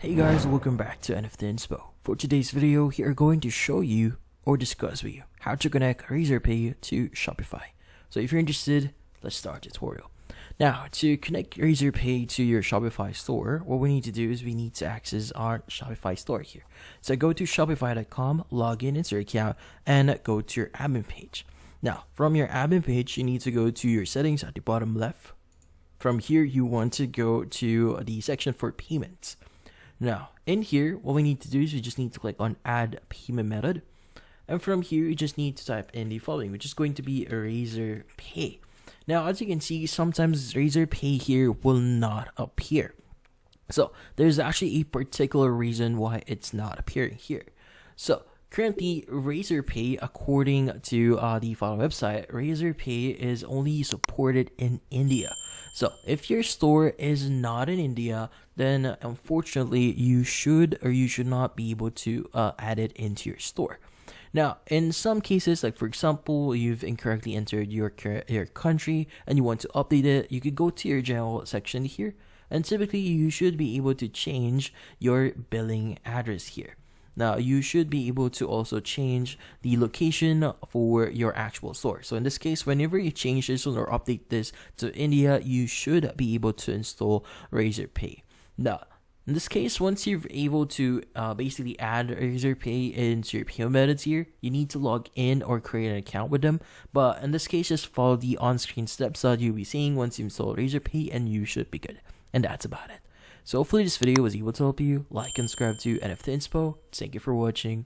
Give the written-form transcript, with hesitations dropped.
Hey guys, welcome back to NFT Inspo. For today's video, we are going to show you or discuss with you how to connect Razorpay to Shopify. So if you're interested, let's start the tutorial. Now, to connect Razorpay to your Shopify store, what we need to do is we need to access our Shopify store here. So go to shopify.com, log in into your account, and go to your admin page. Now, from your admin page, you need to go to your settings at the bottom left. From here, you want to go to the section for payments. Now, in here, what we need to do is we just need to click on add payment method. And from here, you just need to type in the following, which is going to be Razorpay. Now, as you can see, sometimes Razorpay here will not appear. So, there's actually a particular reason why it's not appearing here. So, currently, Razorpay, according to the follow website, Razorpay is only supported in India. So if your store is not in India, then unfortunately you should or you should not be able to add it into your store. Now, in some cases, like for example, you've incorrectly entered your country and you want to update it, you could go to your general section here, and typically you should be able to change your billing address here. Now, you should be able to also change the location for your actual store. So in this case, whenever you change this or update this to India, you should be able to install Razorpay. Now, in this case, once you're able to basically add Razorpay into your payment methods here, you need to log in or create an account with them. But in this case, just follow the on-screen steps that you'll be seeing once you install Razorpay and you should be good. And that's about it. So hopefully this video was able to help you. Like and subscribe to NFT Inspo. Thank you for watching.